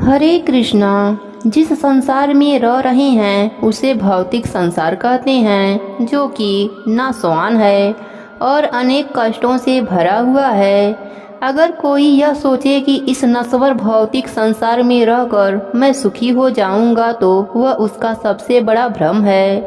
हरे कृष्णा। जिस संसार में रह रहे हैं उसे भौतिक संसार कहते हैं, जो कि नाशवान है और अनेक कष्टों से भरा हुआ है। अगर कोई यह सोचे कि इस नश्वर भौतिक संसार में रहकर मैं सुखी हो जाऊंगा तो वह उसका सबसे बड़ा भ्रम है,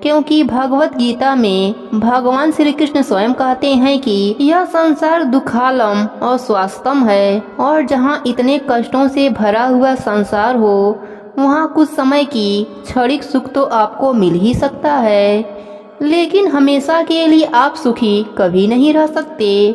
क्योंकि भगवत गीता में भगवान श्री कृष्ण स्वयं कहते हैं कि यह संसार दुखालम और स्वास्थम है, और जहाँ इतने कष्टों से भरा हुआ संसार हो वहाँ कुछ समय की क्षणिक सुख तो आपको मिल ही सकता है, लेकिन हमेशा के लिए आप सुखी कभी नहीं रह सकते।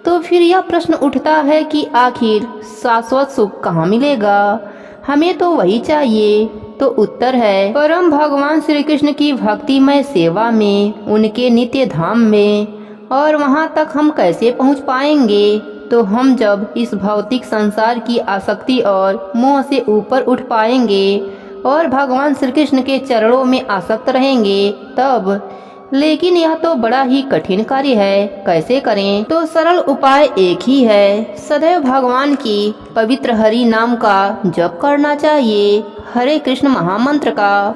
तो फिर यह प्रश्न उठता है कि आखिर शाश्वत सुख कहाँ मिलेगा, हमें तो वही चाहिए। तो उत्तर है परम भगवान श्री कृष्ण की भक्तिमय सेवा में, उनके नित्य धाम में। और वहां तक हम कैसे पहुंच पाएंगे? तो हम जब इस भौतिक संसार की आसक्ति और मोह से ऊपर उठ पाएंगे और भगवान श्री कृष्ण के चरणों में आसक्त रहेंगे तब। लेकिन यह तो बड़ा ही कठिन कार्य है, कैसे करें? तो सरल उपाय एक ही है, सदैव भगवान की पवित्र हरि नाम का जप करना चाहिए, हरे कृष्ण महामंत्र का।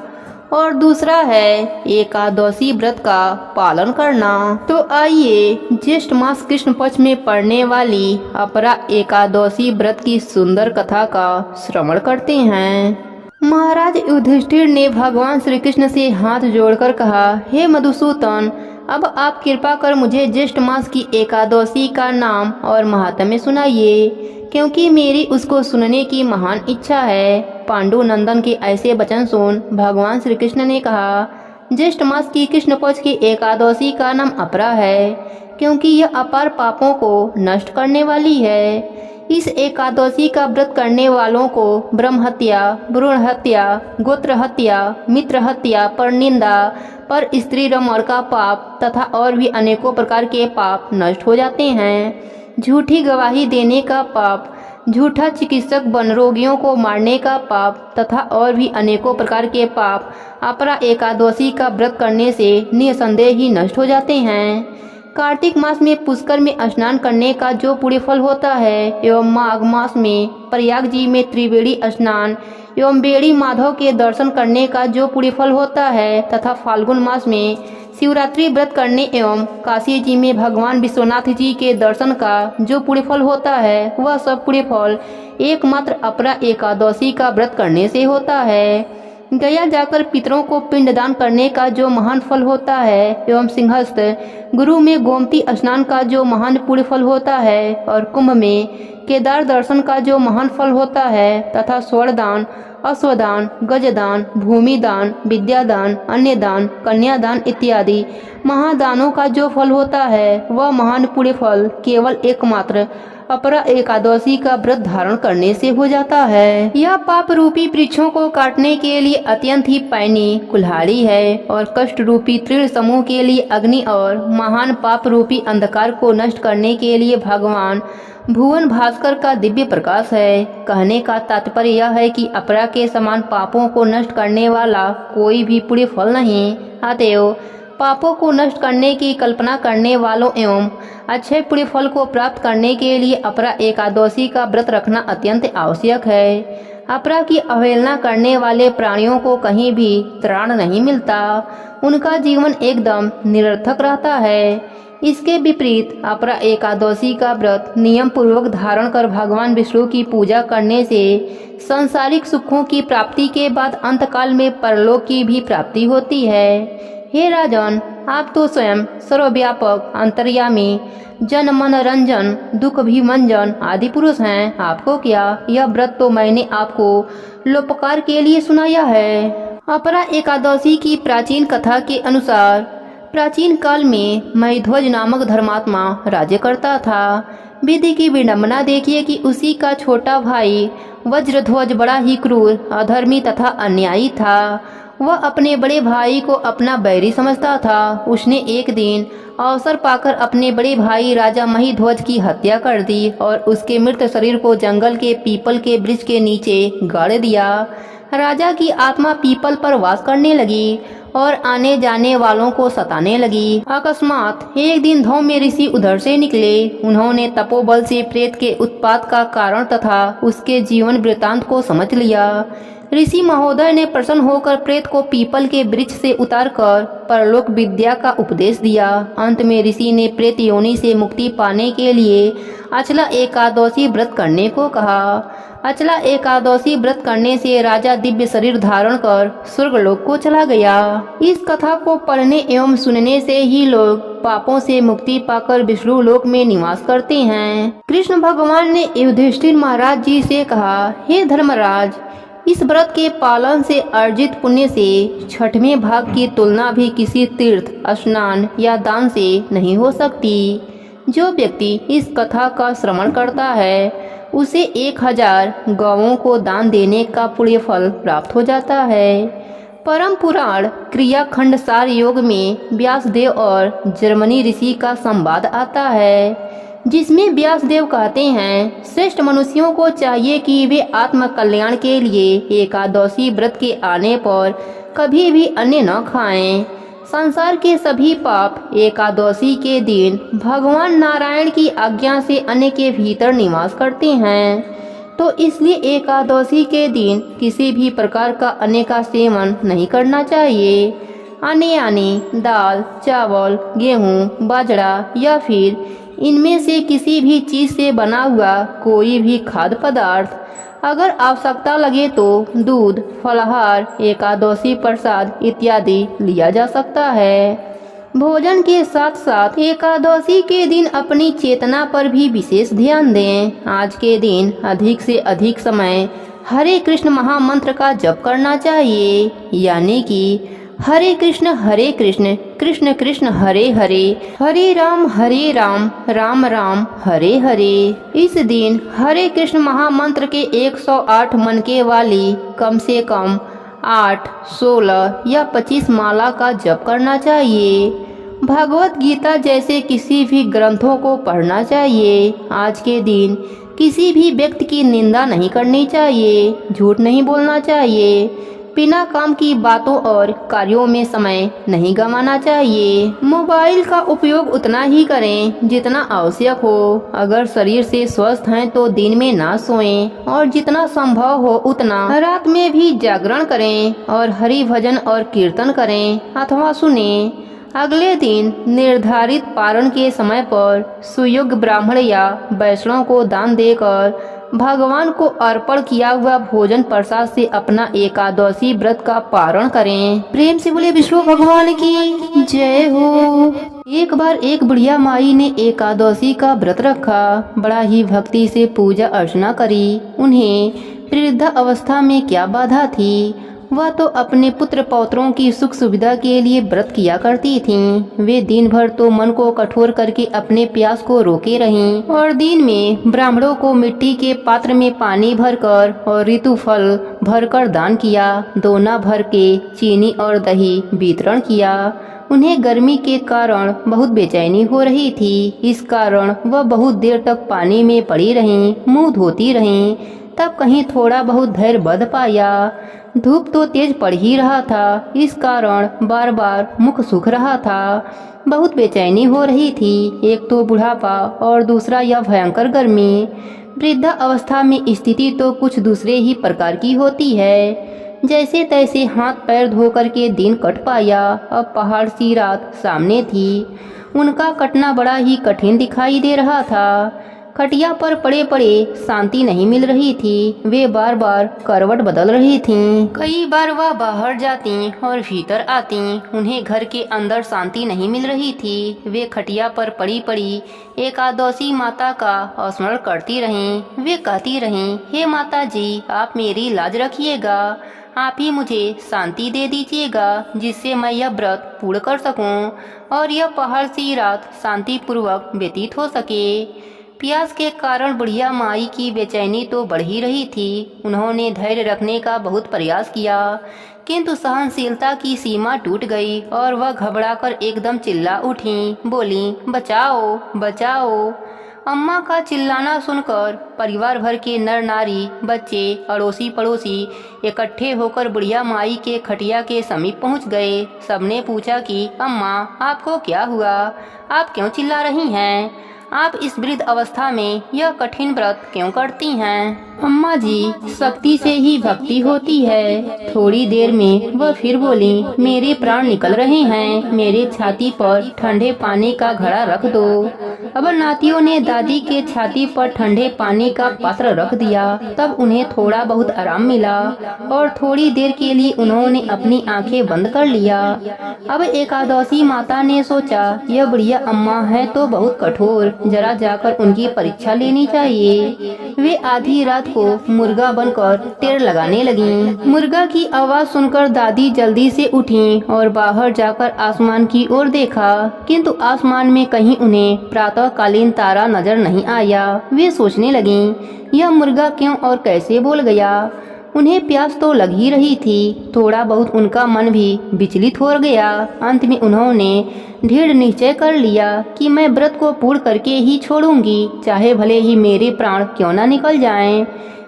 और दूसरा है एकादशी व्रत का पालन करना। तो आइए ज्येष्ठ मास कृष्ण पक्ष में पड़ने वाली अपरा एकादशी व्रत की सुंदर कथा का श्रवण करते हैं। महाराज युधिष्ठिर ने भगवान श्री कृष्ण से हाथ जोड़कर कहा, हे मधुसूदन, अब आप कृपा कर मुझे ज्येष्ठ मास की एकादशी का नाम और महात्म्य सुनाइए, क्योंकि मेरी उसको सुनने की महान इच्छा है। पांडु नंदन के ऐसे वचन सुन भगवान श्री कृष्ण ने कहा, ज्येष्ठ मास की कृष्ण पक्ष की एकादशी का नाम अपरा है, क्योंकि यह अपार पापों को नष्ट करने वाली है। इस एकादशी का व्रत करने वालों को ब्रह्म हत्या, भ्रूण हत्या, गोत्र हत्या, मित्र हत्या, पर निंदा, पर स्त्री रमण का पाप तथा और भी अनेकों प्रकार के पाप नष्ट हो जाते हैं। झूठी गवाही देने का पाप, झूठा चिकित्सक बन रोगियों को मारने का पाप तथा और भी अनेकों प्रकार के पाप अपरा एकादशी का व्रत करने से निसंदेह ही नष्ट हो जाते हैं। कार्तिक मास में पुष्कर में स्नान करने का जो पुण्य फल होता है, एवं माघ मास में प्रयाग जी में त्रिवेणी स्नान एवं बेड़ी माधव के दर्शन करने का जो पुण्य फल होता है, तथा फाल्गुन मास में शिवरात्रि व्रत करने एवं काशी जी में भगवान विश्वनाथ जी के दर्शन का जो पुण्य फल होता है, वह सब पुण्य फल एकमात्र अपरा एकादशी का व्रत करने से होता है। गया जाकर पितरों को पिंडदान करने का जो महान फल होता है, एवं सिंहस्थ गुरु में गोमती स्नान का जो महान पुण्य फल होता है, और कुंभ में केदार दर्शन का जो महान फल होता है, तथा स्वर्णदान, अश्वदान, गजदान, भूमिदान, विद्यादान, अन्यदान, कन्यादान इत्यादि महादानों का जो फल होता है, वह महान पुण्य फल केवल एकमात्र अपरा एकादशी का व्रत धारण करने से हो जाता है। यह पाप रूपी वृक्षों को काटने के लिए अत्यंत ही पैनी कुल्हाड़ी है, और कष्ट रूपी तृण समूह के लिए अग्नि, और महान पाप रूपी अंधकार को नष्ट करने के लिए भगवान भुवन भास्कर का दिव्य प्रकाश है। कहने का तात्पर्य यह है कि अपरा के समान पापों को नष्ट करने वाला कोई भी पुण्य फल नहीं। अतएव पापों को नष्ट करने की कल्पना करने वालों एवं अच्छे पुण्य फल को प्राप्त करने के लिए अपरा एकादशी का व्रत रखना अत्यंत आवश्यक है। अपरा की अवहेलना करने वाले प्राणियों को कहीं भी त्राण नहीं मिलता, उनका जीवन एकदम निरर्थक रहता है। इसके विपरीत अपरा एकादशी का व्रत नियम पूर्वक धारण कर भगवान विष्णु की पूजा करने से सांसारिक सुखों की प्राप्ति के बाद अंतकाल में परलोक की भी प्राप्ति होती है। हे राजन, आप तो स्वयं सर्वव्यापक, अंतर्यामी, जन मन रंजन, दुख भीमंजन आदि पुरुष हैं। आपको क्या, यह व्रत तो मैंने आपको लोपकार के लिए सुनाया है। अपरा एकादशी की प्राचीन कथा के अनुसार प्राचीन काल में महीध्वज नामक धर्मात्मा राज्य करता था। विधि की विडंबना देखिए कि उसी का छोटा भाई वज्रध्वज बड़ा ही क्रूर, अधर्मी तथा अन्यायी था। वह अपने बड़े भाई को अपना बैरी समझता था। उसने एक दिन अवसर पाकर अपने बड़े भाई राजा महीध्वज की हत्या कर दी और उसके मृत शरीर को जंगल के पीपल के वृक्ष के नीचे गाड़ दिया। राजा की आत्मा पीपल पर वास करने लगी और आने जाने वालों को सताने लगी। अकस्मात एक दिन धौम्य ऋषि उधर से निकले। उन्होंने तपोबल से प्रेत के उत्पात का कारण तथा उसके जीवन वृतांत को समझ लिया। ऋषि महोदय ने प्रसन्न होकर प्रेत को पीपल के वृक्ष से उतारकर परलोक विद्या का उपदेश दिया। अंत में ऋषि ने प्रेत योनि से मुक्ति पाने के लिए अचला एकादशी व्रत करने को कहा। अचला एकादशी व्रत करने से राजा दिव्य शरीर धारण कर स्वर्गलोक को चला गया। इस कथा को पढ़ने एवं सुनने से ही लोग पापों से मुक्ति पाकर विष्णु लोक में निवास करते हैं। कृष्ण भगवान ने युधिष्ठिर महाराज जी से कहा, हे धर्मराज, इस व्रत के पालन से अर्जित पुण्य से छठवें भाग की तुलना भी किसी तीर्थ, स्नान या दान से नहीं हो सकती। जो व्यक्ति इस कथा का श्रवण करता है उसे 1000 गौओं को दान देने का पुण्य फल प्राप्त हो जाता है। परम पुराण क्रियाखंड सार योग में व्यासदेव और जर्मनी ऋषि का संवाद आता है, जिसमें व्यासदेव कहते हैं, श्रेष्ठ मनुष्यों को चाहिए कि वे आत्म कल्याण के लिए एकादशी व्रत के आने पर कभी भी अन्न न खाएं। संसार के सभी पाप एकादशी के दिन भगवान नारायण की आज्ञा से अन्न के भीतर निवास करते हैं, तो इसलिए एकादशी के दिन किसी भी प्रकार का अन्न का सेवन नहीं करना चाहिए। अन्न यानी दाल, चावल, गेहूँ, बाजरा या फिर इनमें से किसी भी चीज से बना हुआ कोई भी खाद्य पदार्थ। अगर आवश्यकता लगे तो दूध, फलाहार, एकादशी प्रसाद इत्यादि लिया जा सकता है। भोजन के साथ साथ एकादशी के दिन अपनी चेतना पर भी विशेष ध्यान दें। आज के दिन अधिक से अधिक समय हरे कृष्ण महामंत्र का जप करना चाहिए, यानी कि हरे कृष्ण कृष्ण कृष्ण हरे हरे, हरे राम राम राम हरे हरे। इस दिन हरे कृष्ण महामंत्र के 108 मनके वाली कम से कम 8, 16 या 25 माला का जप करना चाहिए। भगवत गीता जैसे किसी भी ग्रंथों को पढ़ना चाहिए। आज के दिन किसी भी व्यक्ति की निंदा नहीं करनी चाहिए, झूठ नहीं बोलना चाहिए, बिना काम की बातों और कार्यों में समय नहीं गंवाना चाहिए। मोबाइल का उपयोग उतना ही करें जितना आवश्यक हो। अगर शरीर से स्वस्थ हैं तो दिन में ना सोएं और जितना संभव हो उतना रात में भी जागरण करें और हरि भजन और कीर्तन करें अथवा सुने। अगले दिन निर्धारित पारण के समय पर सुयोग्य ब्राह्मण या वैष्णव को दान देकर भगवान को अर्पण किया हुआ भोजन प्रसाद से अपना एकादशी व्रत का पारण करें। प्रेम से बोले विष्णु भगवान की जय हो। एक बार एक बुढ़िया माई ने एकादशी का व्रत रखा। बड़ा ही भक्ति से पूजा अर्चना करी। उन्हें वृद्ध अवस्था में क्या बाधा थी, वह तो अपने पुत्र पौत्रों की सुख सुविधा के लिए व्रत किया करती थीं। वे दिन भर तो मन को कठोर करके अपने प्यास को रोके रहीं और दिन में ब्राह्मणों को मिट्टी के पात्र में पानी भरकर और ऋतु फल भरकर दान किया। दोना भर के चीनी और दही वितरण किया। उन्हें गर्मी के कारण बहुत बेचैनी हो रही थी। इस कारण वह बहुत देर तक पानी में पड़ी रहीं, मुँह धोती रहीं। तब कहीं थोड़ा बहुत धैर्य बंध पाया। धूप तो तेज पड़ ही रहा था, इस कारण बार बार मुख सूख रहा था। बहुत बेचैनी हो रही थी, एक तो बुढ़ापा और दूसरा यह भयंकर गर्मी। वृद्धा अवस्था में स्थिति तो कुछ दूसरे ही प्रकार की होती है। जैसे तैसे हाथ पैर धो करके दिन कट पाया। अब पहाड़ सी रात सामने थी। उनका कटना बड़ा ही कठिन दिखाई दे रहा था। खटिया पर पड़े पड़े शांति नहीं मिल रही थी। वे बार बार करवट बदल रही थीं। कई बार वह बाहर जाती और भीतर आती। उन्हें घर के अंदर शांति नहीं मिल रही थी। वे खटिया पर पड़ी पड़ी एकादशी माता का स्मरण करती रहीं। वे कहती रहीं, हे माता जी, आप मेरी लाज रखिएगा। आप ही मुझे शांति दे दीजिएगा, जिससे मैं यह व्रत पूर्ण कर सकूं और यह पहाड़ सी रात शांति पूर्वक व्यतीत हो सके। प्यास के कारण बुढ़िया माई की बेचैनी तो बढ़ ही रही थी। उन्होंने धैर्य रखने का बहुत प्रयास किया, किंतु सहनशीलता की सीमा टूट गई और वह घबराकर एकदम चिल्ला उठी। बोली, बचाओ बचाओ। अम्मा का चिल्लाना सुनकर परिवार भर के नर नारी, बच्चे, अड़ोसी पड़ोसी इकट्ठे होकर बुढ़िया माई के खटिया के समीप पहुंच गए। सबने पूछा कि अम्मा, आपको क्या हुआ? आप क्यों चिल्ला रही हैं? आप इस वृद्ध अवस्था में यह कठिन व्रत क्यों करती हैं? अम्मा जी, शक्ति से ही भक्ति होती है। थोड़ी देर में वह फिर बोली, मेरे प्राण निकल रहे हैं, मेरे छाती पर ठंडे पानी का घड़ा रख दो। अब नातियों ने दादी के छाती पर ठंडे पानी का पात्र रख दिया। तब उन्हें थोड़ा बहुत आराम मिला और थोड़ी देर के लिए उन्होंने अपनी आंखें बंद कर लिया। अब एकादशी माता ने सोचा, यह बुढ़िया अम्मा है तो बहुत कठोर, जरा जाकर उनकी परीक्षा लेनी चाहिए। वे आधी रात को मुर्गा बनकर टेर लगाने लगी। मुर्गा की आवाज सुनकर दादी जल्दी से उठी और बाहर जाकर आसमान की ओर देखा, किंतु आसमान में कहीं उन्हें प्रातःकालीन तारा नजर नहीं आया। वे सोचने लगीं, यह मुर्गा क्यों और कैसे बोल गया? उन्हें प्यास तो लग ही रही थी। थोड़ा बहुत उनका मन भी विचलित हो गया। अंत में उन्होंने दृढ़ निश्चय कर लिया कि मैं व्रत को पूर्ण करके ही छोड़ूंगी, चाहे भले ही मेरे प्राण क्यों न निकल जाएं।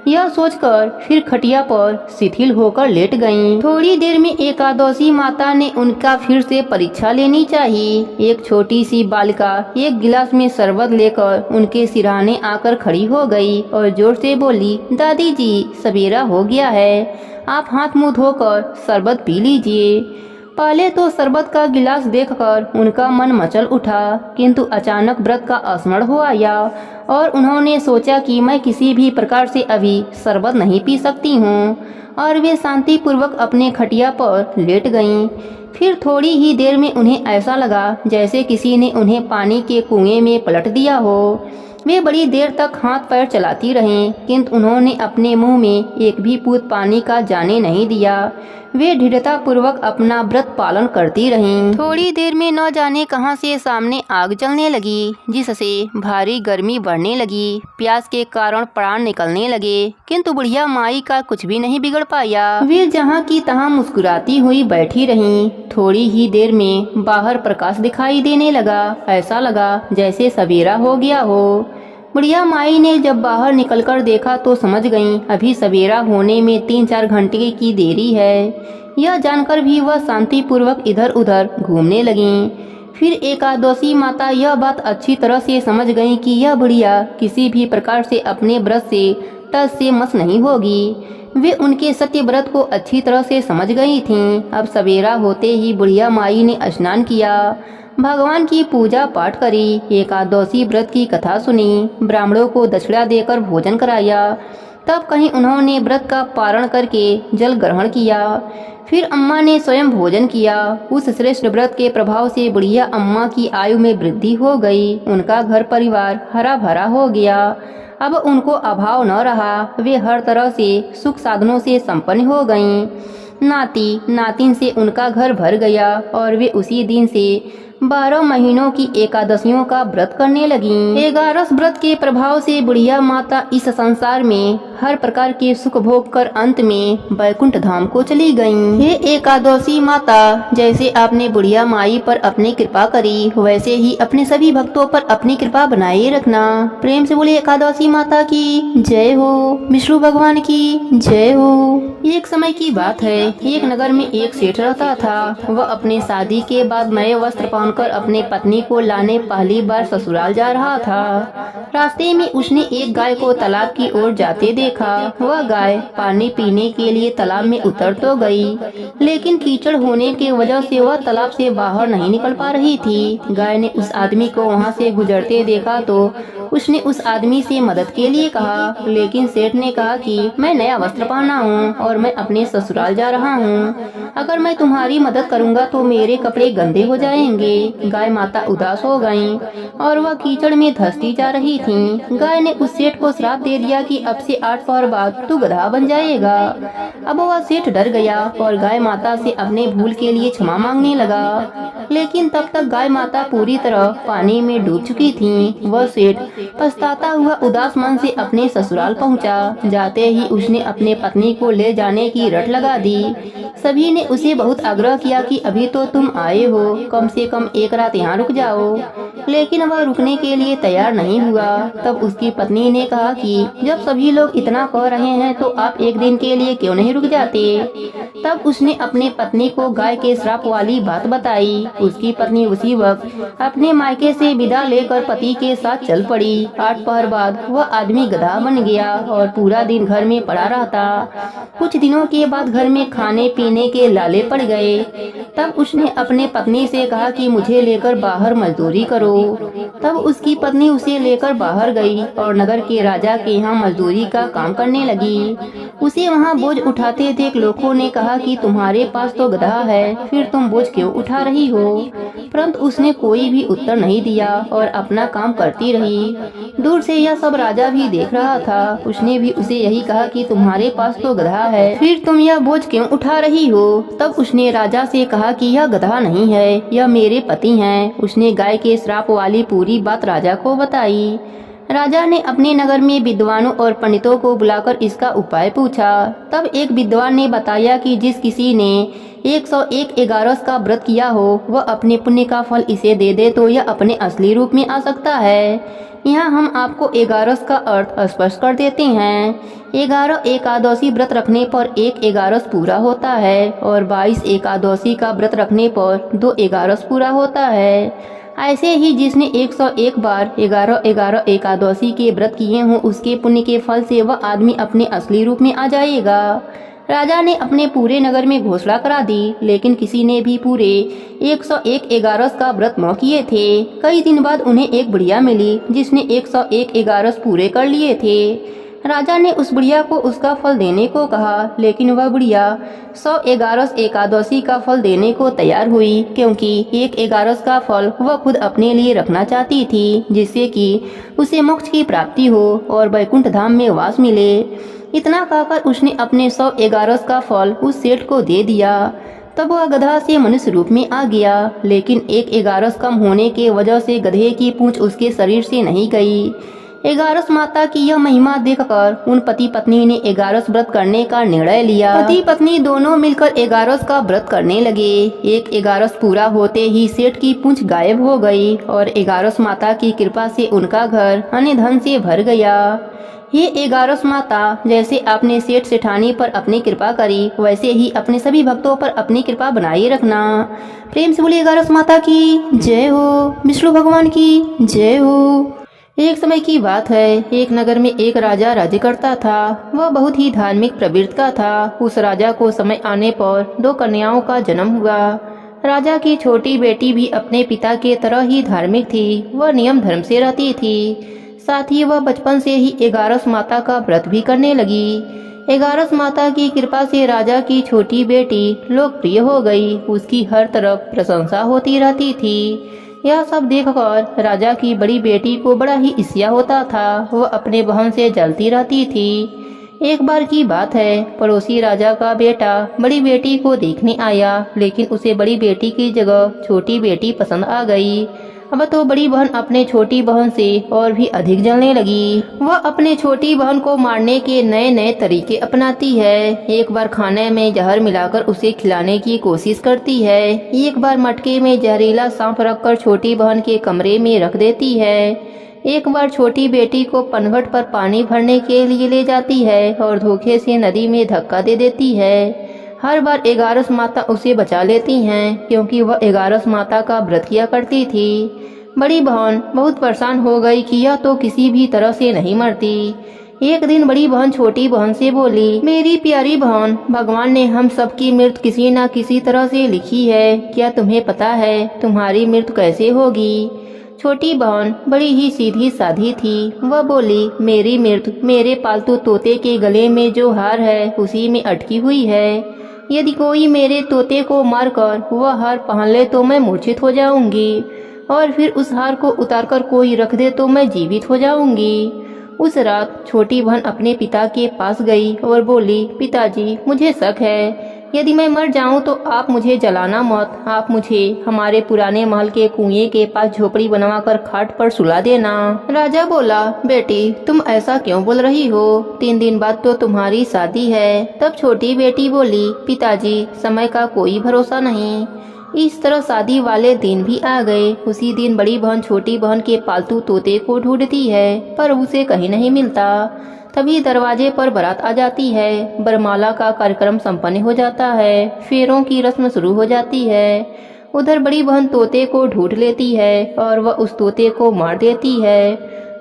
यह सोचकर फिर खटिया पर शिथिल होकर लेट गईं। थोड़ी देर में एकादशी माता ने उनका फिर से परीक्षा लेनी चाहिए। एक छोटी सी बालिका एक गिलास में शरबत लेकर उनके सिरहाने आकर खड़ी हो गई और जोर से बोली, दादी जी, सवेरा हो गया है, आप हाथ मुंह धोकर शरबत पी लीजिए। पहले तो शरबत का गिलास देखकर उनका मन मचल उठा, किंतु अचानक व्रत का स्मरण हो आया और उन्होंने सोचा कि मैं किसी भी प्रकार से अभी शरबत नहीं पी सकती हूँ, और वे शांति पूर्वक अपने खटिया पर लेट गईं। फिर थोड़ी ही देर में उन्हें ऐसा लगा जैसे किसी ने उन्हें पानी के कुएं में पलट दिया हो। वे बड़ी देर तक हाथ पैर चलाती रहीं, किंतु उन्होंने अपने मुंह में एक भी बूंद पानी का जाने नहीं दिया। वे दृढ़ता पूर्वक अपना व्रत पालन करती रहीं। थोड़ी देर में न जाने कहां से सामने आग जलने लगी, जिससे भारी गर्मी बढ़ने लगी। प्यास के कारण प्राण निकलने लगे, किंतु बुढ़िया माई का कुछ भी नहीं बिगड़ पाया। वे जहां की तहां मुस्कुराती हुई बैठी रहीं। थोड़ी ही देर में बाहर प्रकाश दिखाई देने लगा। ऐसा लगा जैसे सवेरा हो गया हो। बुढ़िया माई ने जब बाहर निकलकर देखा तो समझ गईं, अभी सवेरा होने में 3-4 घंटे की देरी है। यह जानकर भी वह शांति पूर्वक इधर उधर घूमने लगीं। फिर एकादशी माता यह बात अच्छी तरह से समझ गईं कि यह बुढ़िया किसी भी प्रकार से अपने व्रत से टस से मस नहीं होगी। वे उनके सत्य व्रत को अच्छी तरह से समझ गई थीं। अब सवेरा होते ही बुढ़िया माई ने स्नान किया, भगवान की पूजा पाठ करी, एकादशी व्रत की कथा सुनी, ब्राह्मणों को दक्षिणा देकर भोजन कराया। तब कहीं उन्होंने व्रत का पारण करके जल ग्रहण किया। फिर अम्मा ने स्वयं भोजन किया। उस श्रेष्ठ व्रत के प्रभाव से बुढ़िया अम्मा की आयु में वृद्धि हो गई। उनका घर परिवार हरा भरा हो गया। अब उनको अभाव न रहा। वे हर तरह से सुख साधनों से संपन्न हो गईं। नाती नातिन से उनका घर भर गया और वे उसी दिन से 12 महीनों की एकादशियों का व्रत करने लगीं। 11 व्रत के प्रभाव से बुढ़िया माता इस संसार में हर प्रकार के सुख भोग कर अंत में बैकुंठ धाम को चली गईं। हे एकादशी माता, जैसे आपने बुढ़िया माई पर अपनी कृपा करी, वैसे ही अपने सभी भक्तों पर अपनी कृपा बनाए रखना। प्रेम से बोले एकादशी माता की जय हो, विष्णु भगवान की जय हो। एक समय की बात है, एक नगर में एक सेठ रहता था। वह अपने शादी के बाद नए वस्त्र पहनकर अपने पत्नी को लाने पहली बार ससुराल जा रहा था। रास्ते में उसने एक गाय को तालाब की ओर जाते देखा। वह गाय पानी पीने के लिए तालाब में उतर तो गई, लेकिन कीचड़ होने की वजह से वह तालाब से बाहर नहीं निकल पा रही थी। गाय ने उस आदमी को वहां से गुजरते देखा तो उसने उस आदमी से मदद के लिए कहा, लेकिन सेठ ने कहा कि मैं नया वस्त्र पहना हूँ और मैं अपने ससुराल जा रहा हूँ। अगर मैं तुम्हारी मदद करूँगा तो मेरे कपड़े गंदे हो जाएंगे। गाय माता उदास हो गईं और वह कीचड़ में धंसती जा रही थीं। गाय ने उस सेठ को श्राप दे दिया कि अब से 8 पहर बाद तू गधा बन जाएगा। अब वह सेठ डर गया और गाय माता से अपने भूल के लिए क्षमा मांगने लगा, लेकिन तब तक गाय माता पूरी तरह पानी में डूब चुकी थी। वह सेठ पछताता हुआ उदास मन से अपने ससुराल पहुंचा। जाते ही उसने अपने पत्नी को ले जाने की रट लगा दी। सभी ने उसे बहुत आग्रह किया कि अभी तो तुम आए हो, कम से कम एक रात यहाँ रुक जाओ, लेकिन वह रुकने के लिए तैयार नहीं हुआ। तब उसकी पत्नी ने कहा कि जब सभी लोग इतना कह रहे हैं तो आप एक दिन के लिए क्यों नहीं रुक जाते। तब उसने अपने पत्नी को गाय के श्राप वाली बात बताई। उसकी पत्नी उसी वक्त अपने मायके से विदा लेकर पति के साथ चल पड़ी। 8 पहर बाद वह आदमी गधा बन गया और पूरा दिन घर में पड़ा रहता। कुछ दिनों के बाद घर में खाने पीने के लाले पड़ गए। तब उसने अपने पत्नी से कहा कि मुझे लेकर बाहर मजदूरी करो। तब उसकी पत्नी उसे लेकर बाहर गई और नगर के राजा के यहाँ मजदूरी का काम करने लगी। उसे वहाँ बोझ उठाते देख लोगों ने कहा कि तुम्हारे पास तो गधा है, फिर तुम बोझ क्यों उठा रही हो। परंतु उसने कोई भी उत्तर नहीं दिया और अपना काम करती रही। दूर से यह सब राजा भी देख रहा था। उसने भी उसे यही कहा कि तुम्हारे पास तो गधा है, फिर तुम यह बोझ क्यों उठा रही हो। तब उसने राजा से कहा कि यह गधा नहीं है, यह मेरे पति हैं। उसने गाय के श्राप वाली पूरी बात राजा को बताई। राजा ने अपने नगर में विद्वानों और पंडितों को बुलाकर इसका उपाय पूछा। तब एक विद्वान ने बताया कि जिस किसी ने 101 एगारस का व्रत किया हो वह अपने पुण्य का फल इसे दे दे तो यह अपने असली रूप में आ सकता है। यहाँ हम आपको एगारस का अर्थ स्पष्ट कर देते हैं। 11 एकादशी व्रत रखने पर 1 एगारस पूरा होता है और 22 एकादशी का व्रत रखने पर 2 एगारस पूरा होता है। ऐसे ही जिसने 101 बार 11 एकादशी के व्रत किए हों उसके पुण्य के फल से वह आदमी अपने असली रूप में आ जाएगा। राजा ने अपने पूरे नगर में घोषणा करा दी, लेकिन किसी ने भी पूरे 101 एगारस का व्रत न किए थे। कई दिन बाद उन्हें एक बुढ़िया मिली जिसने 101 एगारस पूरे कर लिए थे। राजा ने उस बुढ़िया को उसका फल देने को कहा, लेकिन वह बुढ़िया 100 एगारस एकादशी का फल देने को तैयार हुई, क्योंकि 1 एगारस का फल वह खुद अपने लिए रखना चाहती थी, जिससे कि उसे मोक्ष की प्राप्ति हो और वैकुंठ धाम में वास मिले। इतना कहकर उसने अपने 100 एगारस का फल उस सेठ को दे दिया। तब वह गधा से मनुष्य रूप में आ गया, लेकिन 1 एगारस कम होने के वजह से गधे की पूंछ उसके शरीर से नहीं गई। एगारस माता की यह महिमा देखकर उन पति पत्नी ने एगारस व्रत करने का निर्णय लिया। पति पत्नी दोनों मिलकर एगारस का व्रत करने लगे। 1 एगारस पूरा होते ही सेठ की पूंछ गायब हो गई और एगारस माता की कृपा से उनका घर अन्य धन से भर गया। हे एगारस माता, जैसे आपने सेठ सेठानी पर अपनी कृपा करी, वैसे ही अपने सभी भक्तों पर अपनी कृपा बनाए रखना। प्रेम से बोले एगारस माता की जय हो, विष्णु भगवान की जय हो। एक समय की बात है, एक नगर में एक राजा राज्य करता था। वह बहुत ही धार्मिक प्रवृत्ति का था। उस राजा को समय आने पर 2 कन्याओं का जन्म हुआ। राजा की छोटी बेटी भी अपने पिता के तरह ही धार्मिक थी। वह नियम धर्म से रहती थी। साथ ही वह बचपन से ही एगारस माता का व्रत भी करने लगी। एगारस माता की कृपा से राजा की छोटी बेटी लोकप्रिय हो गई। उसकी हर तरफ प्रशंसा होती रहती थी। यह सब देखकर राजा की बड़ी बेटी को बड़ा ही ईर्ष्या होता था। वह अपने बहन से जलती रहती थी। एक बार की बात है, पड़ोसी राजा का बेटा बड़ी बेटी को देखने आया, लेकिन उसे बड़ी बेटी की जगह छोटी बेटी पसंद आ गई। अब तो बड़ी बहन अपने छोटी बहन से और भी अधिक जलने लगी। वह अपने छोटी बहन को मारने के नए नए तरीके अपनाती है। एक बार खाने में जहर मिलाकर उसे खिलाने की कोशिश करती है। एक बार मटके में जहरीला सांप रखकर छोटी बहन के कमरे में रख देती है। एक बार छोटी बेटी को पनघट पर पानी भरने के लिए ले जाती है और धोखे से नदी में धक्का दे देती है। हर बार एगारस माता उसे बचा लेती हैं, क्योंकि वह एगारस माता का व्रत किया करती थी। बड़ी बहन बहुत परेशान हो गई कि यह तो किसी भी तरह से नहीं मरती। एक दिन बड़ी बहन छोटी बहन से बोली, मेरी प्यारी बहन, भगवान ने हम सबकी मृत्यु किसी न किसी तरह से लिखी है। क्या तुम्हें पता है तुम्हारी मृत्यु कैसे होगी? छोटी बहन बड़ी ही सीधी साधी थी। वह बोली, मेरी मृत्यु मेरे पालतू तोते के गले में जो हार है उसी में अटकी हुई है। यदि कोई मेरे तोते को मारकर वह हार पहन ले तो मैं मूर्छित हो जाऊंगी, और फिर उस हार को उतारकर कोई रख दे तो मैं जीवित हो जाऊंगी। उस रात छोटी बहन अपने पिता के पास गई और बोली, पिताजी, मुझे शक है यदि मैं मर जाऊं तो आप मुझे जलाना मत, आप मुझे हमारे पुराने महल के कुएं के पास झोपड़ी बनवाकर खाट पर सुला देना। राजा बोला, बेटी तुम ऐसा क्यों बोल रही हो, 3 दिन बाद तो तुम्हारी शादी है। तब छोटी बेटी बोली, पिताजी समय का कोई भरोसा नहीं। इस तरह शादी वाले दिन भी आ गए। उसी दिन बड़ी बहन छोटी बहन के पालतू तोते को ढूंढती है पर उसे कहीं नहीं मिलता। तभी दरवाजे पर बारात आ जाती है। बरमाला का कार्यक्रम संपन्न हो जाता है। फेरों की रस्म शुरू हो जाती है। उधर बड़ी बहन तोते को ढूंढ लेती है और वह उस तोते को मार देती है।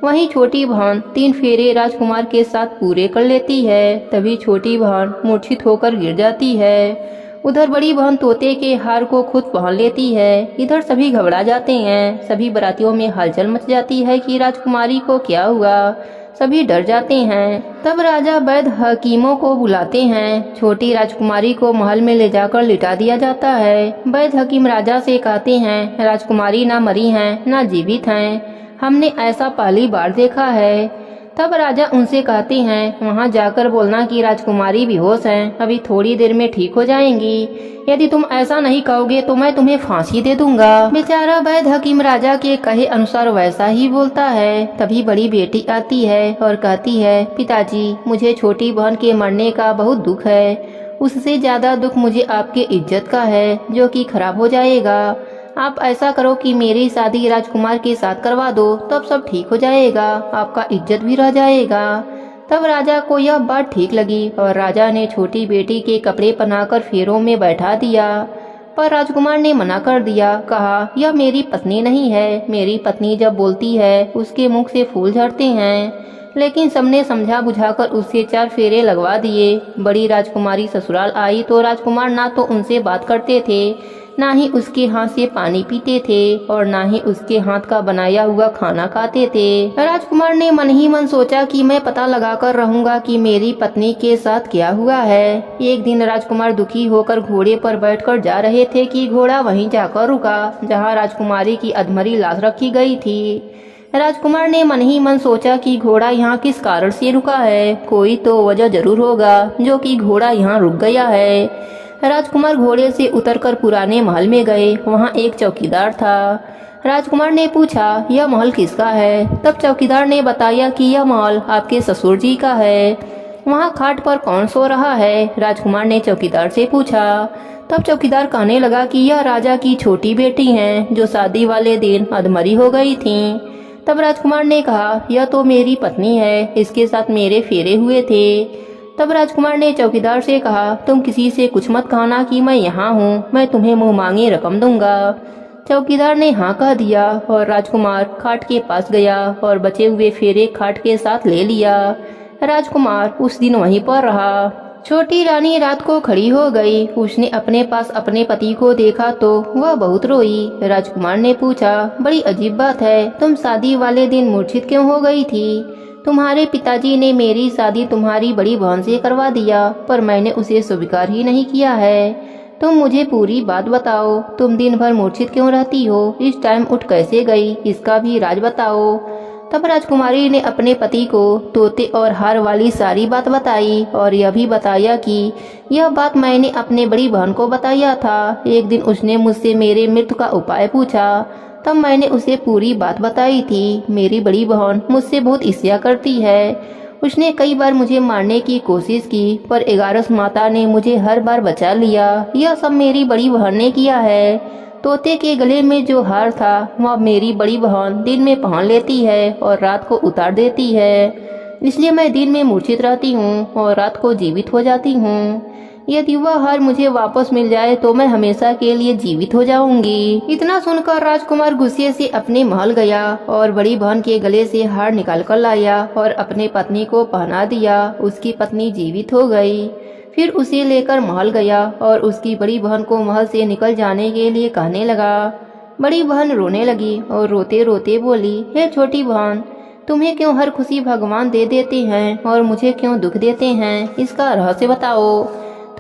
वहीं छोटी बहन 3 फेरे राजकुमार के साथ पूरे कर लेती है। तभी छोटी बहन मूर्छित होकर गिर जाती है। उधर बड़ी बहन तोते के हार को खुद पहन लेती है। इधर सभी घबरा जाते हैं। सभी बारातियों में हलचल मच जाती है कि राजकुमारी को क्या हुआ। सभी डर जाते हैं। तब राजा वैद्य हकीमों को बुलाते हैं। छोटी राजकुमारी को महल में ले जाकर लिटा दिया जाता है। वैद्य हकीम राजा से कहते हैं, राजकुमारी ना मरी हैं ना जीवित हैं, हमने ऐसा पहली बार देखा है। तब राजा उनसे कहते हैं, वहां जाकर बोलना कि राजकुमारी बेहोश हैं, अभी थोड़ी देर में ठीक हो जाएंगी। यदि तुम ऐसा नहीं कहोगे तो मैं तुम्हें फांसी दे दूंगा। बेचारा वैद्य हकीम राजा के कहे अनुसार वैसा ही बोलता है। तभी बड़ी बेटी आती है और कहती है, पिताजी मुझे छोटी बहन के मरने का बहुत दुख है। उससे ज्यादा दुख मुझे आपके इज्जत का है, जो कि खराब हो जाएगा। आप ऐसा करो कि मेरी शादी राजकुमार के साथ करवा दो, तब सब ठीक हो जाएगा, आपका इज्जत भी रह जाएगा। तब राजा को यह बात ठीक लगी और राजा ने छोटी बेटी के कपड़े पहनाकर फेरों में बैठा दिया। पर राजकुमार ने मना कर दिया, कहा, यह मेरी पत्नी नहीं है। मेरी पत्नी जब बोलती है उसके मुख से फूल झड़ते हैं। लेकिन सबने समझा बुझाकर उससे 4 फेरे लगवा दिए। बड़ी राजकुमारी ससुराल आई तो राजकुमार ना तो उनसे बात करते थे, ना ही उसके हाथ से पानी पीते थे और ना ही उसके हाथ का बनाया हुआ खाना खाते थे। राजकुमार ने मन ही मन सोचा कि मैं पता लगाकर रहूंगा कि मेरी पत्नी के साथ क्या हुआ है। एक दिन राजकुमार दुखी होकर घोड़े पर बैठकर जा रहे थे कि घोड़ा वहीं जाकर रुका जहाँ राजकुमारी की अधमरी लाश रखी गई थी। राजकुमार ने मन ही मन सोचा कि घोड़ा यहाँ किस कारण से रुका है, कोई तो वजह जरूर होगा जो कि घोड़ा यहाँ रुक गया है। राजकुमार घोड़े से उतरकर पुराने महल में गए। वहाँ एक चौकीदार था। राजकुमार ने पूछा, यह महल किसका है? तब चौकीदार ने बताया कि यह महल आपके ससुर जी का है। वहाँ खाट पर कौन सो रहा है? राजकुमार ने चौकीदार से पूछा। तब चौकीदार कहने लगा कि यह राजा की छोटी बेटी हैं, जो शादी वाले दिन अधमरी हो गई थीं। तब राजकुमार ने कहा, यह तो मेरी पत्नी है, इसके साथ मेरे फेरे हुए थे। तब राजकुमार ने चौकीदार से कहा, तुम किसी से कुछ मत कहना कि मैं यहाँ हूँ, मैं तुम्हें मुँह मांगी रकम दूंगा। चौकीदार ने हाँ कह दिया और राजकुमार खाट के पास गया और बचे हुए फेरे खाट के साथ ले लिया। राजकुमार उस दिन वहीं पर रहा। छोटी रानी रात को खड़ी हो गई। उसने अपने पास अपने पति को देखा तो वह बहुत रोई। राजकुमार ने पूछा, बड़ी अजीब बात है, तुम शादी वाले दिन मूर्छित क्यों हो गई थी? तुम्हारे पिताजी ने मेरी शादी तुम्हारी बड़ी बहन से करवा दिया, पर मैंने उसे स्वीकार ही नहीं किया है। तुम मुझे पूरी बात बताओ, तुम दिन भर मूर्छित क्यों रहती हो? इस टाइम उठ कैसे गई, इसका भी राज बताओ। तब राजकुमारी ने अपने पति को तोते और हार वाली सारी बात बताई और यह भी बताया कि यह बात मैंने अपने बड़ी बहन को बताया था। एक दिन उसने मुझसे मेरे मृत्यु का उपाय पूछा, तब मैंने उसे पूरी बात बताई थी। मेरी बड़ी बहन मुझसे बहुत ईर्ष्या करती है। उसने कई बार मुझे मारने की कोशिश की, पर 11 माता ने मुझे हर बार बचा लिया। यह सब मेरी बड़ी बहन ने किया है। तोते के गले में जो हार था वह मेरी बड़ी बहन दिन में पहन लेती है और रात को उतार देती है। इसलिए मैं दिन में मूर्छित रहती हूँ और रात को जीवित हो जाती हूँ। यदि वह हार मुझे वापस मिल जाए तो मैं हमेशा के लिए जीवित हो जाऊंगी। इतना सुनकर राजकुमार गुस्से से अपने महल गया और बड़ी बहन के गले से हार निकाल कर लाया और अपने पत्नी को पहना दिया। उसकी पत्नी जीवित हो गई। फिर उसे लेकर महल गया और उसकी बड़ी बहन को महल से निकल जाने के लिए कहने लगा। बड़ी बहन रोने लगी और रोते रोते बोली, हे छोटी बहन, तुम्हें क्यों हर खुशी भगवान दे देते हैं और मुझे क्यों दुख देते हैं, इसका रहस्य बताओ।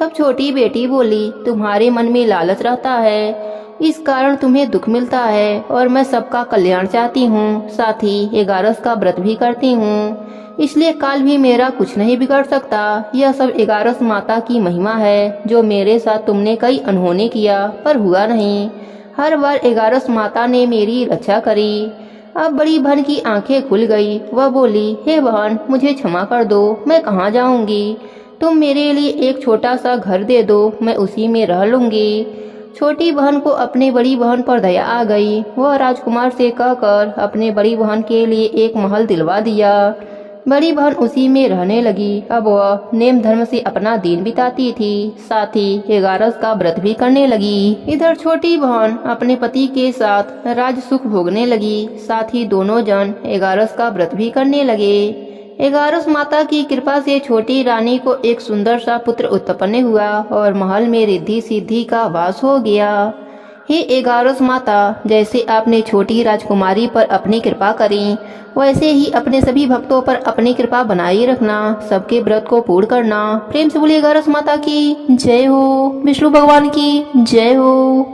तब छोटी बेटी बोली, तुम्हारे मन में लालच रहता है इस कारण तुम्हें दुख मिलता है और मैं सबका कल्याण चाहती हूँ। साथ ही 11 का व्रत भी करती हूँ, इसलिए काल भी मेरा कुछ नहीं बिगड़ सकता। यह सब 11 माता की महिमा है, जो मेरे साथ तुमने कई अनहोनी किया पर हुआ नहीं। हर बार 11 माता ने मेरी रक्षा करी। अब बड़ी बहन की आंखें खुल गई। वह बोली, हे बहन, मुझे क्षमा कर दो, मैं कहाँ जाऊंगी? तुम मेरे लिए एक छोटा सा घर दे दो, मैं उसी में रह लूंगी। छोटी बहन को अपने बड़ी बहन पर दया आ गई। वह राजकुमार से कहकर अपने बड़ी बहन के लिए एक महल दिलवा दिया। बड़ी बहन उसी में रहने लगी। अब वह नेम धर्म से अपना दिन बिताती थी, साथ ही 11 का व्रत भी करने लगी। इधर छोटी बहन अपने पति के साथ राज सुख भोगने लगी, साथ ही दोनों जन 11 का व्रत भी करने लगे। 11 माता की कृपा से छोटी रानी को एक सुंदर सा पुत्र उत्पन्न हुआ और महल में रिद्धि सिद्धि का वास हो गया। हे 11 माता, जैसे आपने छोटी राजकुमारी पर अपनी कृपा करी, वैसे ही अपने सभी भक्तों पर अपनी कृपा बनाए रखना, सबके व्रत को पूर्ण करना। प्रेम से बोलिए 11 माता की जय हो, विष्णु भगवान की जय हो।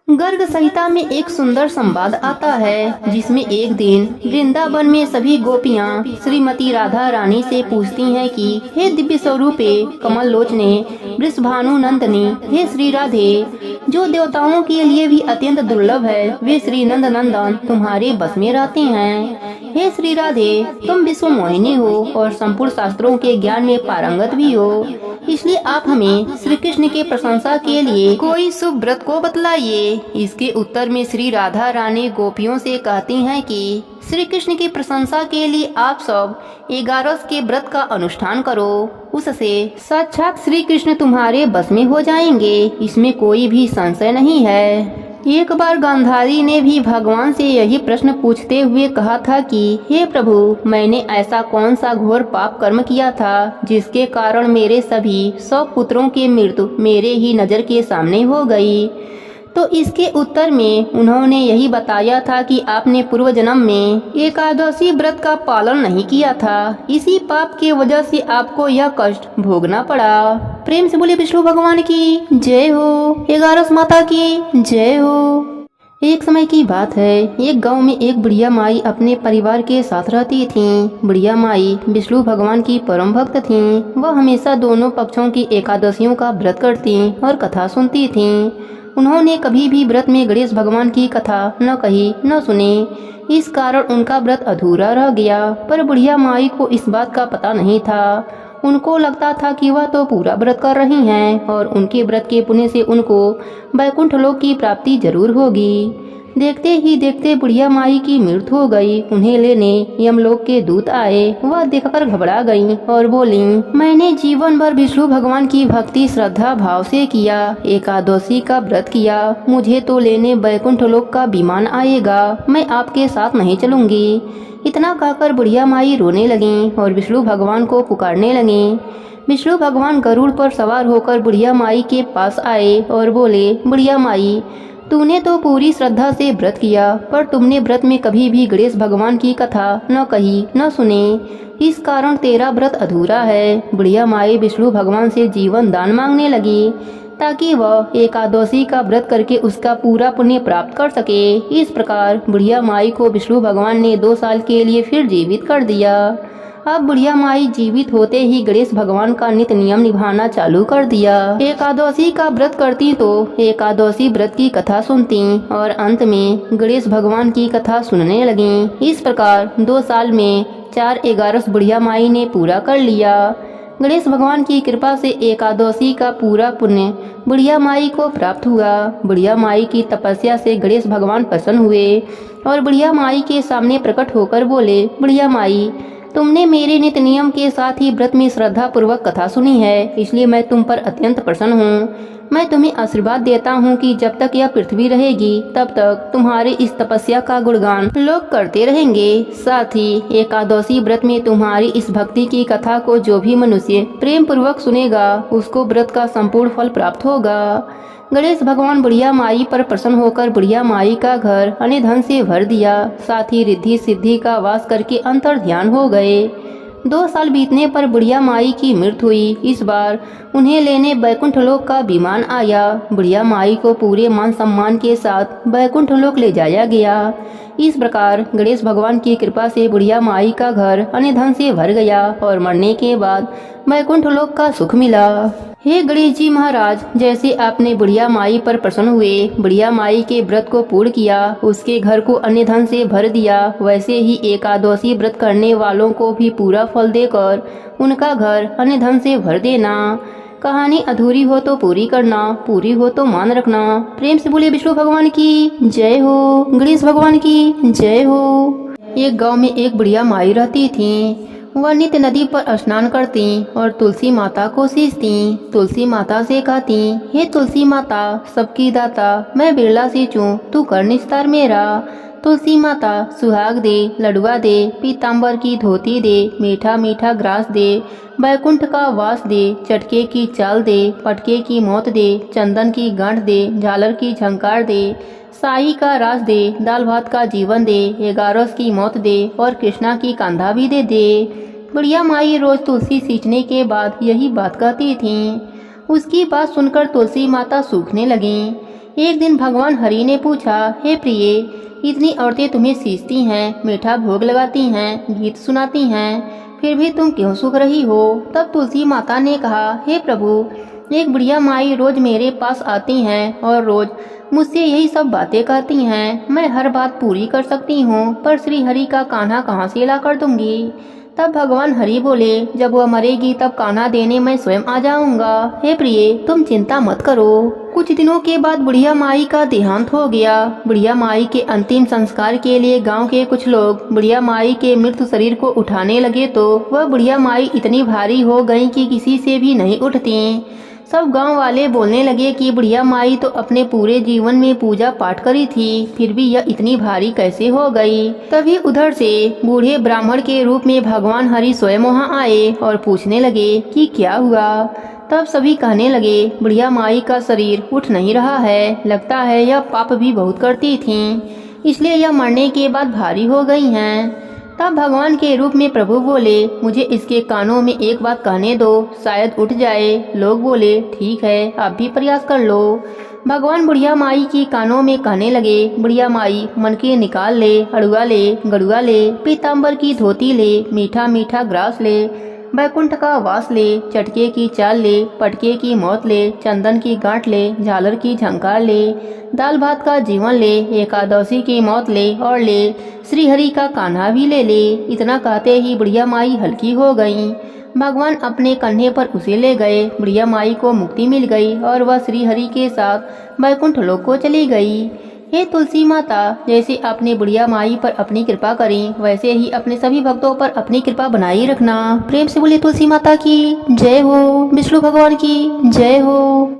गर्ग संहिता में एक सुंदर संवाद आता है, जिसमें एक दिन वृंदावन में सभी गोपियां श्रीमती राधा रानी से पूछती हैं कि हे दिव्य स्वरूपे कमल लोचने वृषभानु नंदनी, हे श्री राधे, जो देवताओं के लिए भी अत्यंत दुर्लभ है, वे श्री नंद नंदन तुम्हारे बस में रहते हैं। हे श्री राधे, तुम विश्व मोहिनी हो और संपूर्ण शास्त्रों के ज्ञान में पारंगत भी हो, इसलिए आप हमें श्री कृष्ण के प्रशंसा के लिए कोई शुभ व्रत को बतलाइए। इसके उत्तर में श्री राधा रानी गोपियों से कहती हैं कि श्री कृष्ण की प्रशंसा के लिए आप सब 11 के व्रत का अनुष्ठान करो, उससे साक्षात श्री कृष्ण तुम्हारे बस में हो जाएंगे, इसमें कोई भी संशय नहीं है। एक बार गांधारी ने भी भगवान से यही प्रश्न पूछते हुए कहा था कि हे प्रभु, मैंने ऐसा कौन सा घोर पाप कर्म किया था जिसके कारण मेरे सभी 100 पुत्रों की मृत्यु मेरे ही नजर के सामने हो गई। तो इसके उत्तर में उन्होंने यही बताया था कि आपने पूर्व जन्म में एकादशी व्रत का पालन नहीं किया था, इसी पाप की वजह से आपको यह कष्ट भोगना पड़ा। प्रेम से बोले विष्णु भगवान की जय हो, 11 माता की जय हो। एक समय की बात है, एक गांव में एक बुढ़िया माई अपने परिवार के साथ रहती थीं। बुढ़िया माई विष्णु भगवान की परम भक्त थीं। वह हमेशा दोनों पक्षों की एकादशियों का व्रत करती और कथा सुनती थीं। उन्होंने कभी भी व्रत में गणेश भगवान की कथा न कही न सुनी, इस कारण उनका व्रत अधूरा रह गया। पर बुढ़िया माई को इस बात का पता नहीं था। उनको लगता था कि वह तो पूरा व्रत कर रही हैं और उनके व्रत के पुण्य से उनको वैकुंठ लोक की प्राप्ति जरूर होगी। देखते ही देखते बुढ़िया माई की मृत्यु हो गई। उन्हें लेने यमलोक के दूत आए। वह देखकर घबरा गईं और बोली, मैंने जीवन भर विष्णु भगवान की भक्ति श्रद्धा भाव से किया, एकादशी का व्रत किया, मुझे तो लेने वैकुंठ लोक का विमान आएगा, मैं आपके साथ नहीं चलूंगी। इतना कहकर बुढ़िया माई रोने लगी और विष्णु भगवान को पुकारने लगी। विष्णु भगवान गरुड़ पर सवार होकर बुढ़िया माई के पास आए और बोले, बुढ़िया माई, तूने तो पूरी श्रद्धा से व्रत किया, पर तुमने व्रत में कभी भी गणेश भगवान की कथा न कही न सुनी, इस कारण तेरा व्रत अधूरा है। बुढ़िया माई विष्णु भगवान से जीवन दान मांगने लगी ताकि वह एकादशी का व्रत करके उसका पूरा पुण्य प्राप्त कर सके। इस प्रकार बुढ़िया माई को विष्णु भगवान ने 2 साल के लिए फिर जीवित कर दिया। अब बुढ़िया माई जीवित होते ही गणेश भगवान का नित्य नियम निभाना चालू कर दिया। एकादशी का व्रत करती तो एकादशी व्रत की कथा सुनती और अंत में गणेश भगवान की कथा सुनने लगी। इस प्रकार 2 साल में 4/11 बुढ़िया माई ने पूरा कर लिया। गणेश भगवान की कृपा से एकादशी का पूरा पुण्य बुढ़िया माई को प्राप्त हुआ। बुढ़िया माई की तपस्या से गणेश भगवान प्रसन्न हुए और बुढ़िया माई के सामने प्रकट होकर बोले, बुढ़िया माई, तुमने मेरे नित्य नियम के साथ ही व्रत में श्रद्धा पूर्वक कथा सुनी है, इसलिए मैं तुम पर अत्यंत प्रसन्न हूँ। मैं तुम्हें आशीर्वाद देता हूँ कि जब तक यह पृथ्वी रहेगी तब तक तुम्हारे इस तपस्या का गुणगान लोग करते रहेंगे। साथ ही एकादशी व्रत में तुम्हारी इस भक्ति की कथा को जो भी मनुष्य प्रेम पूर्वक सुनेगा उसको व्रत का संपूर्ण फल प्राप्त होगा। गणेश भगवान बुढ़िया माई पर प्रसन्न होकर बुढ़िया माई का घर अन्य धन से भर दिया। साथ ही रिद्धि सिद्धि का वास करके अंतर ध्यान हो गए। 2 साल बीतने पर बुढ़िया माई की मृत्यु हुई। इस बार उन्हें लेने बैकुंठ लोक का विमान आया। बुढ़िया माई को पूरे मान सम्मान के साथ बैकुंठ लोक ले जाया गया। इस प्रकार गणेश भगवान की कृपा से बुढ़िया माई का घर अन्य धन से भर गया और मरने के बाद बैकुंठ लोक का सुख मिला। हे गणेश जी महाराज, जैसे आपने बुढ़िया माई पर प्रसन्न हुए, बुढ़िया माई के व्रत को पूर्ण किया, उसके घर को अन्य धन से भर दिया, वैसे ही एकादशी व्रत करने वालों को भी पूरा फल देकर उनका घर अन्य धन से भर देना। कहानी अधूरी हो तो पूरी करना, पूरी हो तो मान रखना। प्रेम से बोले विष्णु भगवान की जय हो, गणेश भगवान की जय हो। एक गांव में एक बुढ़िया माई रहती थी। वह नित्य नदी पर स्नान करती और तुलसी माता को सींचती। तुलसी माता से कहती, हे तुलसी माता, सबकी दाता, मैं बिरला सी चूँ, तू कर निस्तार मेरा। तुलसी माता सुहाग दे, लडुआ दे, पीताम्बर की धोती दे, मीठा मीठा ग्रास दे, बैकुंठ का वास दे, चटके की चाल दे, पटके की मौत दे, चंदन की गांठ दे, झालर की झंकार दे, साई का रास दे, दाल भात का जीवन दे, 11 की मौत दे और कृष्णा की कांधा भी दे दे। बुढ़िया माई रोज तुलसी सींचने के बाद यही बात कहती थी। उसकी बात सुनकर तुलसी माता सूखने लगी। एक दिन भगवान हरि ने पूछा, हे प्रिय, इतनी औरतें तुम्हें सींचती हैं, मीठा भोग लगाती हैं, गीत सुनाती हैं, फिर भी तुम क्यों सूख रही हो? तब तुलसी माता ने कहा, हे प्रभु, एक बुढ़िया माई रोज मेरे पास आती हैं और रोज मुझसे यही सब बातें कहती हैं। मैं हर बात पूरी कर सकती हूँ, पर श्री हरि का कान्हा कहाँ से ला कर दूंगी? तब भगवान हरि बोले, जब वह मरेगी तब कान्हा देने मैं स्वयं आ जाऊंगा। हे प्रिय, तुम चिंता मत करो। कुछ दिनों के बाद बुढ़िया माई का देहांत हो गया। बुढ़िया माई के अंतिम संस्कार के लिए गांव के कुछ लोग बुढ़िया माई के मृत शरीर को उठाने लगे तो वह बुढ़िया माई इतनी भारी हो गई कि किसी से भी नहीं उठती। सब गांव वाले बोलने लगे कि बुढ़िया माई तो अपने पूरे जीवन में पूजा पाठ करी थी, फिर भी यह इतनी भारी कैसे हो गई। तभी उधर से बूढ़े ब्राह्मण के रूप में भगवान हरि स्वयं वहां आए और पूछने लगे कि क्या हुआ। तब सभी कहने लगे, बुढ़िया माई का शरीर उठ नहीं रहा है, लगता है यह पाप भी बहुत करती थीं, इसलिए यह मरने के बाद भारी हो गई हैं। तब भगवान के रूप में प्रभु बोले, मुझे इसके कानों में एक बात कहने दो, शायद उठ जाए। लोग बोले, ठीक है, आप भी प्रयास कर लो। भगवान बुढ़िया माई की कानों में कहने लगे, बुढ़िया माई, मन के निकाल ले, अड़ुआ ले, गड़ुआ ले, पीताम्बर की धोती ले, मीठा मीठा ग्रास ले, बैकुंठ का वास ले, चटके की चाल ले, पटके की मौत ले, चंदन की गांठ ले, झालर की झंकार ले, दाल भात का जीवन ले, एकादशी की मौत ले और ले श्री हरि का कान्हा भी ले। इतना कहते ही बुढ़िया माई हल्की हो गईं। भगवान अपने कंधे पर उसे ले गए। बुढ़िया माई को मुक्ति मिल गई और वह श्री हरि के साथ बैकुंठ लोक को चली गई। हे तुलसी माता, जैसे आपने बुढ़िया माई पर अपनी कृपा करी, वैसे ही अपने सभी भक्तों पर अपनी कृपा बनाई रखना। प्रेम से बोले तुलसी माता की जय हो, विष्णु भगवान की जय हो।